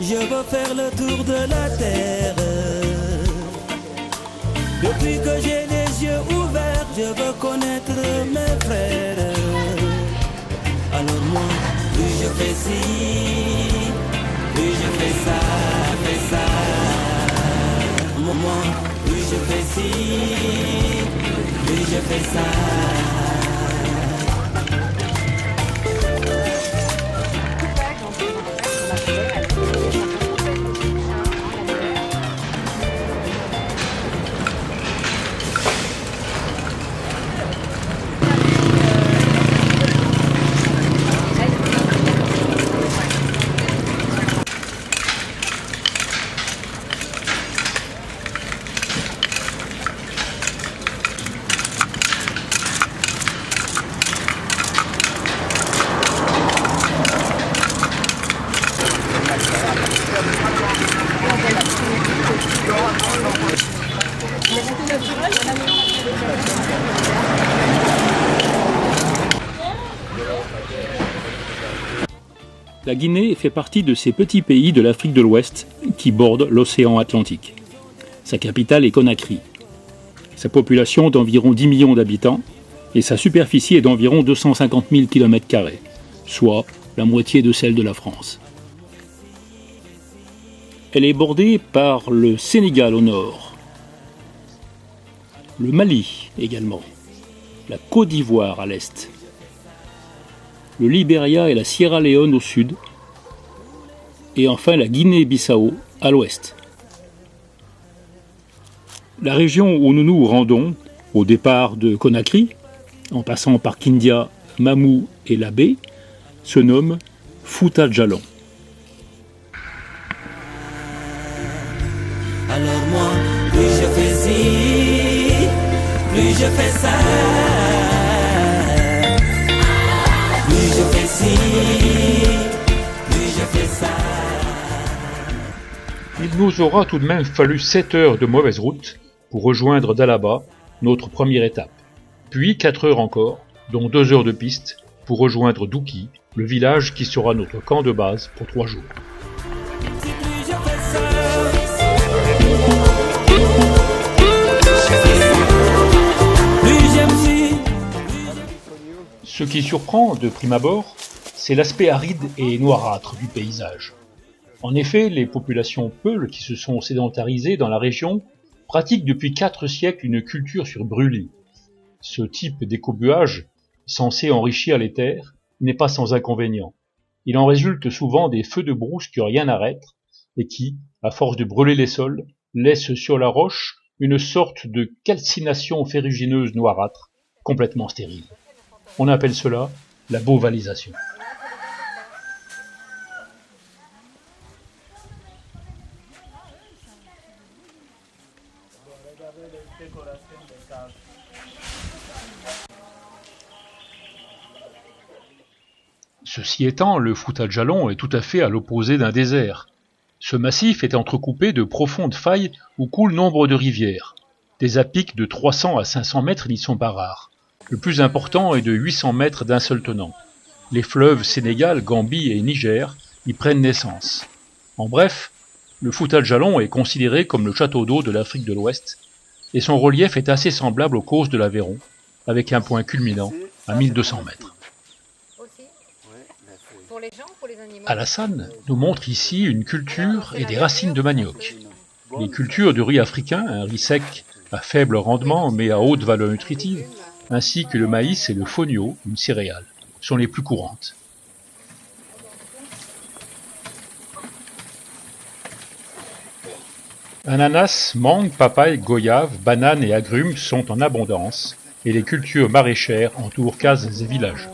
Je veux faire le tour de la terre. Depuis que j'ai les yeux ouverts, je veux connaître mes frères. Alors moi, plus je fais ci, plus je fais ça, fais ça. Moi, plus je fais ci, plus je fais ça. La Guinée fait partie de ces petits pays de l'Afrique de l'Ouest qui bordent l'océan Atlantique. Sa capitale est Conakry. Sa population d'environ 10 millions d'habitants et sa superficie est d'environ 250 000 km², soit la moitié de celle de la France. Elle est bordée par le Sénégal au nord, le Mali également, la Côte d'Ivoire à l'est, le Libéria et la Sierra Leone au sud, et enfin la Guinée-Bissau à l'ouest. La région où nous nous rendons, au départ de Conakry, en passant par Kindia, Mamou et Labé, se nomme Fouta Djallon. Alors moi, plus je fais ci, plus je fais ça. Plus je fais ci, plus je fais ça. Il nous aura tout de même fallu 7 heures de mauvaise route pour rejoindre Dalaba, notre première étape. Puis 4 heures encore, dont 2 heures de piste, pour rejoindre Douki, le village qui sera notre camp de base pour 3 jours. Ce qui surprend de prime abord, c'est l'aspect aride et noirâtre du paysage. En effet, les populations peules qui se sont sédentarisées dans la région pratiquent depuis 4 siècles une culture sur brûlis. Ce type d'écobuage, censé enrichir les terres, n'est pas sans inconvénients. Il en résulte souvent des feux de brousse que rien n'arrête et qui, à force de brûler les sols, laissent sur la roche une sorte de calcination ferrugineuse noirâtre, complètement stérile. On appelle cela la bovalisation. Ceci étant, le Fouta Djallon est tout à fait à l'opposé d'un désert. Ce massif est entrecoupé de profondes failles où coulent nombre de rivières. Des à-pics de 300 à 500 mètres n'y sont pas rares. Le plus important est de 800 mètres d'un seul tenant. Les fleuves Sénégal, Gambie et Niger y prennent naissance. En bref, le Fouta Djallon est considéré comme le château d'eau de l'Afrique de l'Ouest, et son relief est assez semblable aux causses de l'Aveyron, avec un point culminant à 1200 mètres. Alassane nous montre ici une culture et des racines de manioc. Les cultures de riz africain, un riz sec à faible rendement mais à haute valeur nutritive, ainsi que le maïs et le fonio, une céréale, sont les plus courantes. Ananas, mangue, papaye, goyave, bananes et agrumes sont en abondance et les cultures maraîchères entourent cases et villages.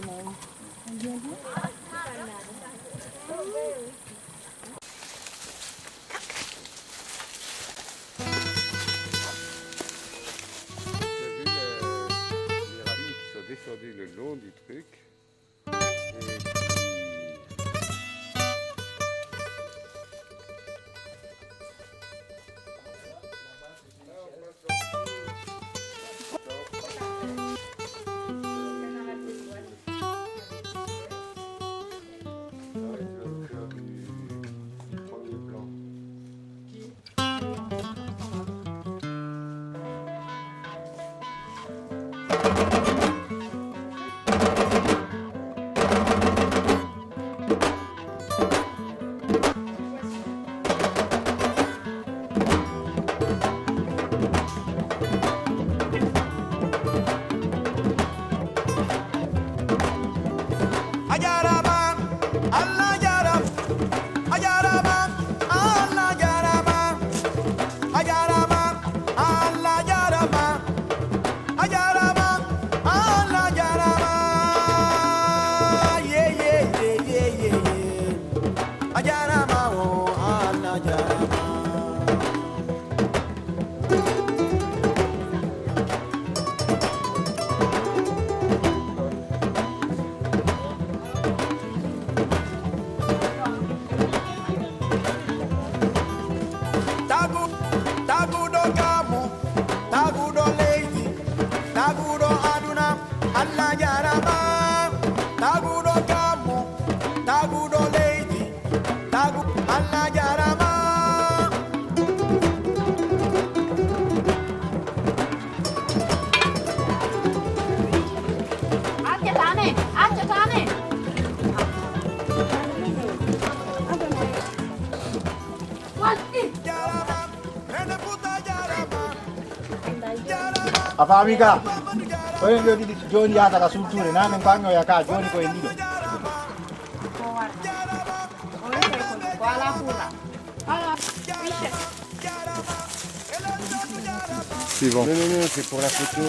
Le long du truc et Apa amica? Poi io di giorni ha da struttura, non quando ya ka giorni ko indido. C'est bon. Non, non, non, c'est pour la photo.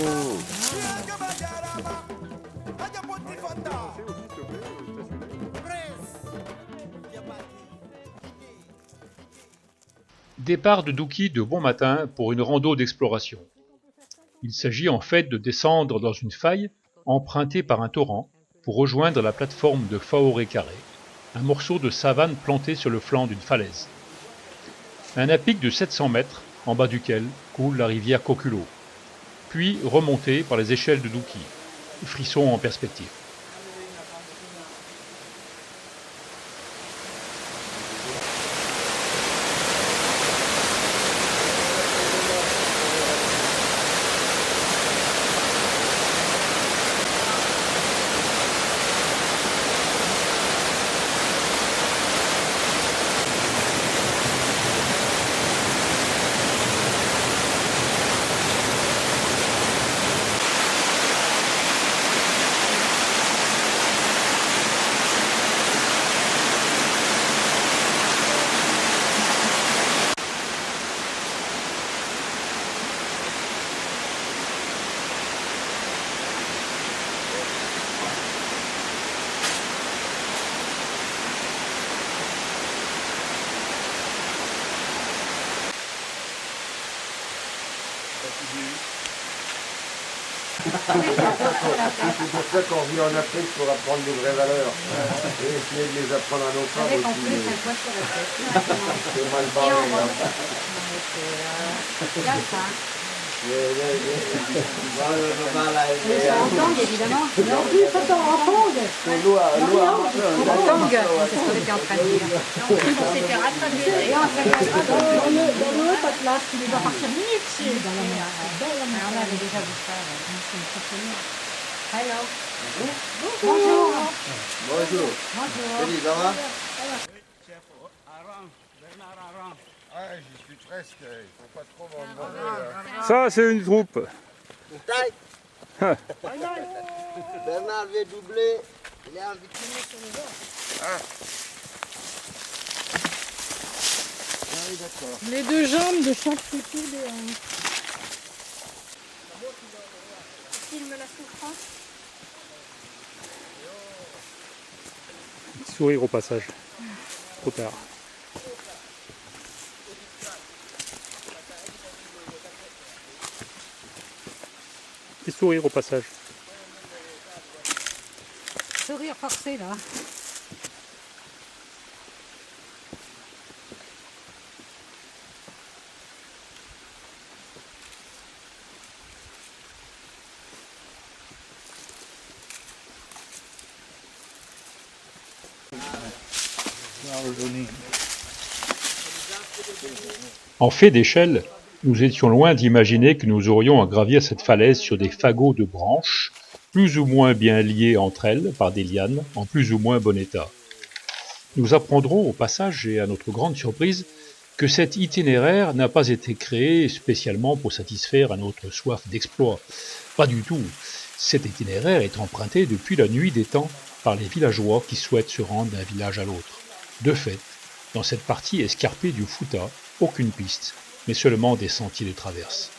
Départ de Douki de bon matin pour une rando d'exploration. Il s'agit en fait de descendre dans une faille empruntée par un torrent pour rejoindre la plateforme de Faoré Carré, un morceau de savane planté sur le flanc d'une falaise. Un à-pic de 700 mètres, en bas duquel coule la rivière Kokulo, puis remonté par les échelles de Douki, frisson en perspective. C'est pour ça qu'on vit en Afrique pour apprendre les vraies valeurs et essayer de les apprendre à nos femmes Avec en aussi. plus un poids sur la tête. C'est mal Et barré. on Là. remet. Là, ça. Mais ça en tangue, évidemment. Non plus, ça t'en en tangue. En tangue, c'est ce qu'on était en train de dire. Donc, on s'est fait rattraper. Et on s'est fait rattraper. Dans l'eau, ça te lâche, tu dois partir minutes. On avait déjà vu ça. C'est impressionnant. Hello. Bonjour. Bonjour. Bonjour. Salut, ça va? Ouais, j'y suis presque. Il faut pas trop m'en demander. Ça, c'est une troupe. Bernard veut doubler. Il est en bikini sur le dos. Ah oui, d'accord. Les deux jambes de chaque côté des hanches. Filme la souffrance. Sourire au passage. Trop tard. Et sourire au passage. Sourire forcé là. En fait d'échelle, Nous étions loin d'imaginer que nous aurions à gravir cette falaise sur des fagots de branches, plus ou moins bien liées entre elles par des lianes, en plus ou moins bon état. Nous apprendrons au passage, et à notre grande surprise, que cet itinéraire n'a pas été créé spécialement pour satisfaire à notre soif d'exploit. Pas du tout. Cet itinéraire est emprunté depuis la nuit des temps par les villageois qui souhaitent se rendre d'un village à l'autre. De fait, dans cette partie escarpée du Fouta, aucune piste, mais seulement des sentiers de traverse.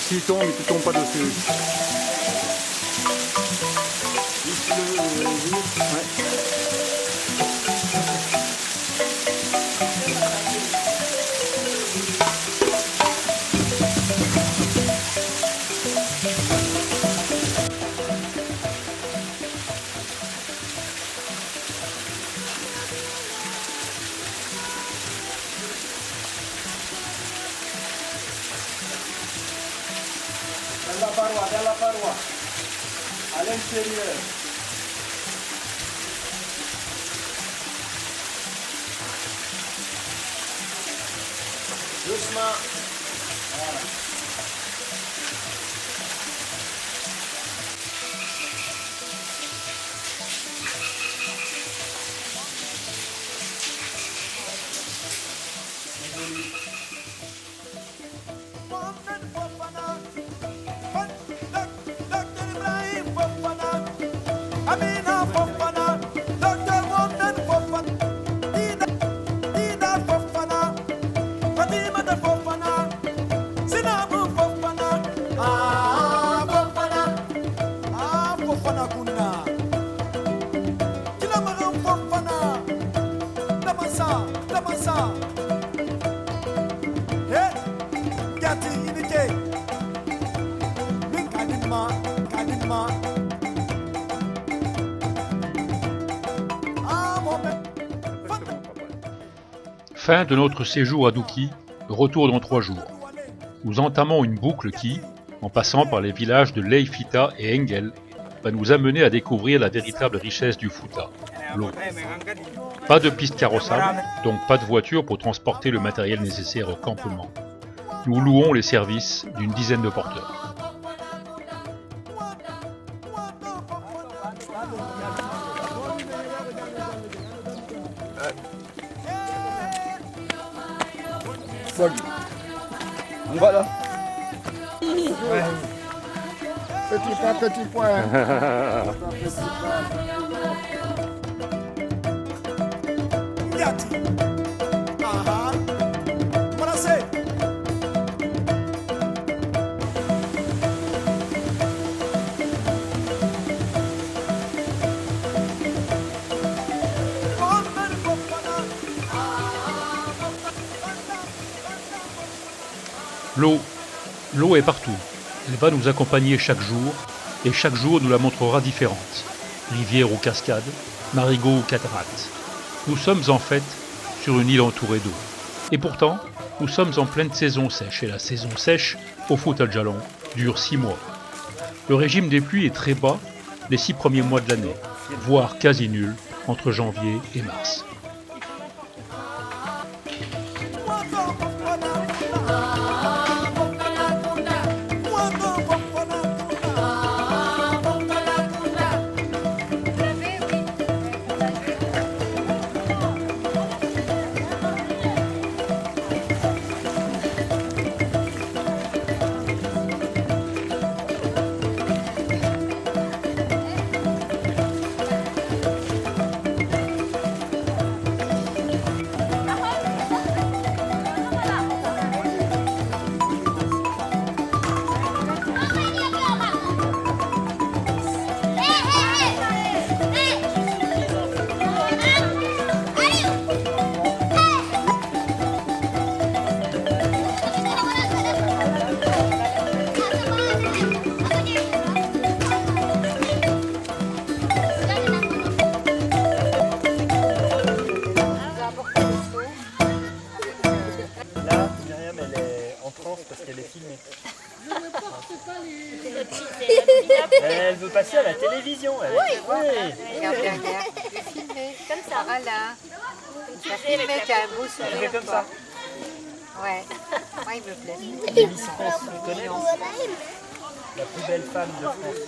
S'il tombe, tu tombes pas dessus. Della paroi, all'interieur. Doucement. Voilà. Fin de notre séjour à Douki, retour dans 3 jours. Nous entamons une boucle qui, en passant par les villages de Leifita et Engel, va nous amener à découvrir la véritable richesse du Fouta, l'eau. Pas de piste carrossable, donc pas de voiture pour transporter le matériel nécessaire au campement. Nous louons les services d'une dizaine de porteurs. Voilà. Ouais. Petit point. L'eau est partout. Elle va nous accompagner chaque jour, et chaque jour nous la montrera différente. Rivière ou cascade, marigot ou cataracte. Nous sommes en fait sur une île entourée d'eau. Et pourtant, nous sommes en pleine saison sèche, et la saison sèche, au Fouta Djallon, dure 6 mois. Le régime des pluies est très bas les 6 premiers mois de l'année, voire quasi nul entre janvier et mars. Elle veut passer à la télévision. Elle. Oui. Regarde, regarde. Comme ça. Voilà. Ça filme, t'as un beau sourire. Elle fait comme ça. Ouais. Moi, il me plaît. Miss France, tu connais la plus belle femme de France.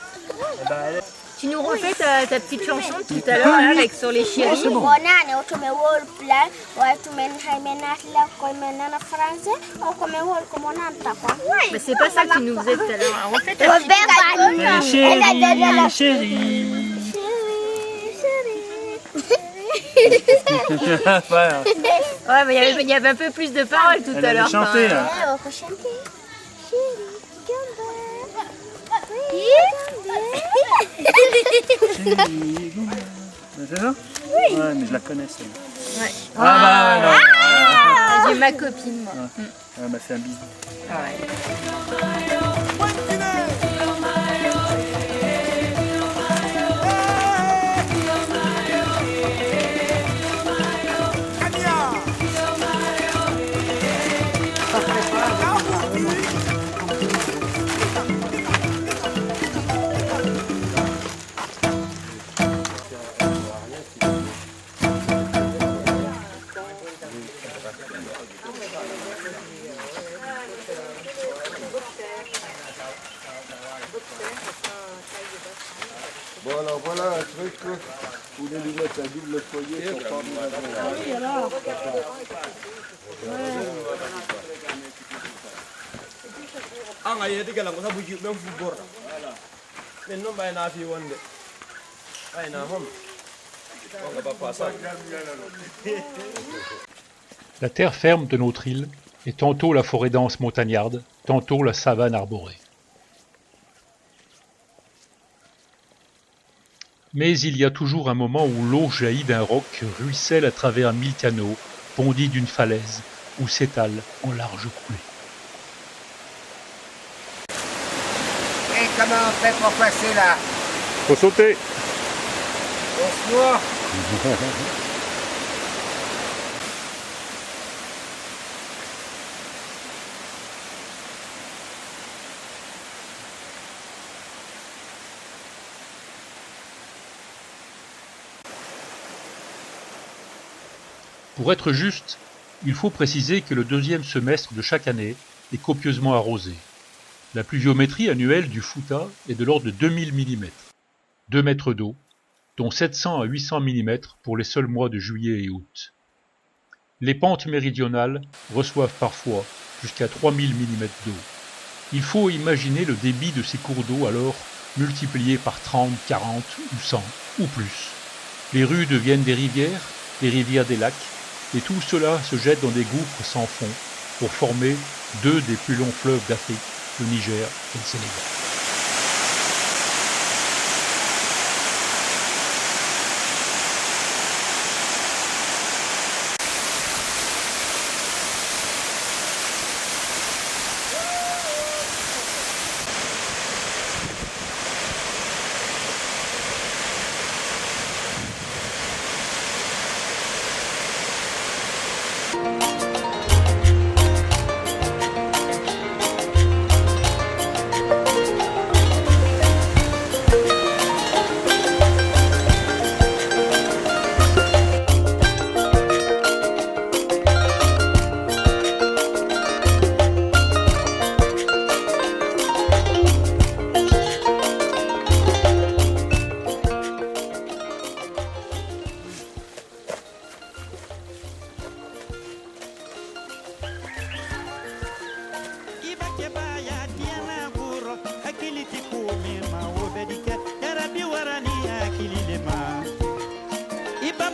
Eh ben, elle est... Tu nous refais ta petite chanson de tout à l'heure là, avec sur les chéris. Mais c'est pas ça que tu nous faisais tout à l'heure. Alors, refais ta petite Chérie. Ouais, mais il y avait un peu plus de paroles tout à l'heure. Chanter là. C'est ça? Oui. Ouais, mais je la connais celle-là. Ouais. Ah bah non. J'ai ma copine moi. Elle m'a fait un bisou. Ah ouais. Bon alors voilà un truc où les lunettes à double foyer sont pas Oui, alors. La terre ferme de notre île est tantôt la forêt dense montagnarde, tantôt la savane arborée. Mais il y a toujours un moment où l'eau jaillit d'un roc, ruisselle à travers 1000 canaux, bondit d'une falaise ou s'étale en large coulée. Et comment on fait pour passer là? Faut sauter. On se noie. Pour être juste, il faut préciser que le deuxième semestre de chaque année est copieusement arrosé. La pluviométrie annuelle du Fouta est de l'ordre de 2000 mm, 2 mètres d'eau, dont 700 à 800 mm pour les seuls mois de juillet et août. Les pentes méridionales reçoivent parfois jusqu'à 3000 mm d'eau. Il faut imaginer le débit de ces cours d'eau alors multiplié par 30, 40 ou 100 ou plus. Les rues deviennent des rivières, les rivières des lacs, et tout cela se jette dans des gouffres sans fond pour former deux des plus longs fleuves d'Afrique, le Niger et le Sénégal.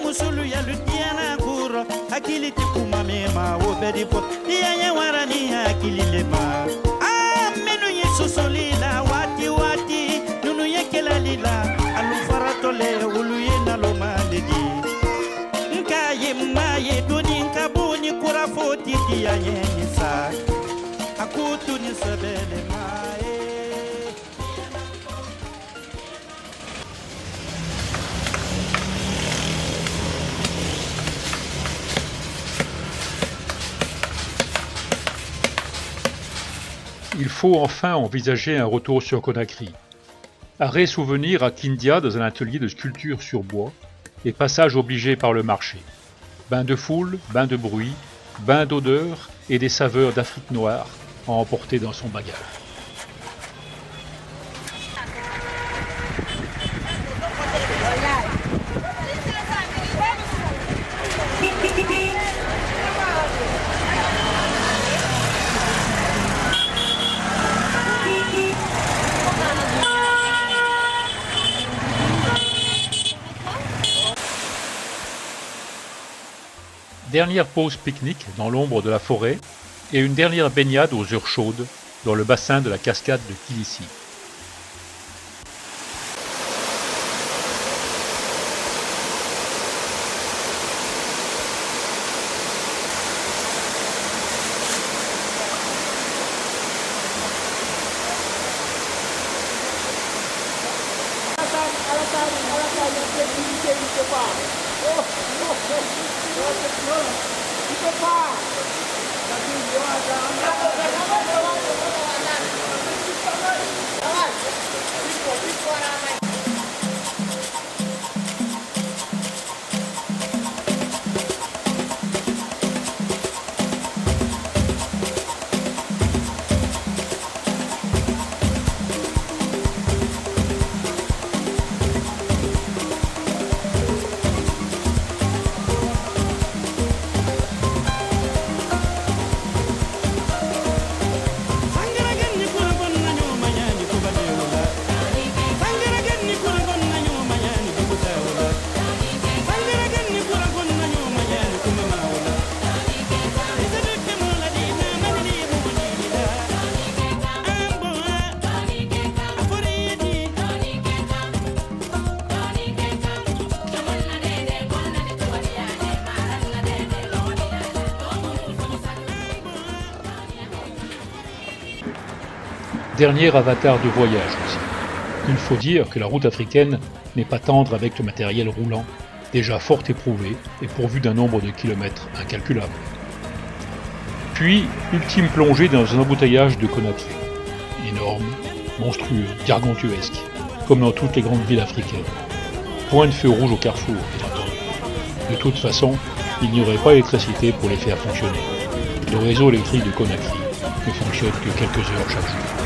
musulu ya ludiana kuro hakili tikuma mema obedi po iya warani hakili lema menu yesosolila wati wati nunu yekela lila alufaratole uluye nalomaledi nkaye maye doni nkabuni kurafoti dia yenisa akutu ni sebele mae. Il il faut enfin envisager un retour sur Conakry. Arrêt souvenir à Kindia dans un atelier de sculpture sur bois et passage obligé par le marché. Bain de foule, bain de bruit, bain d'odeur et des saveurs d'Afrique noire à emporter dans son bagage. Dernière pause pique-nique dans l'ombre de la forêt et une dernière baignade aux heures chaudes dans le bassin de la cascade de Kilissi. Dernier avatar de voyage aussi. Il faut dire que la route africaine n'est pas tendre avec le matériel roulant, déjà fort éprouvé et pourvu d'un nombre de kilomètres incalculable. Puis, ultime plongée dans un embouteillage de Conakry. Énorme, monstrueux, gargantuesque, comme dans toutes les grandes villes africaines. Point de feu rouge au carrefour, bien entendu. De toute façon, il n'y aurait pas d'électricité pour les faire fonctionner. Le réseau électrique de Conakry ne fonctionne que quelques heures chaque jour.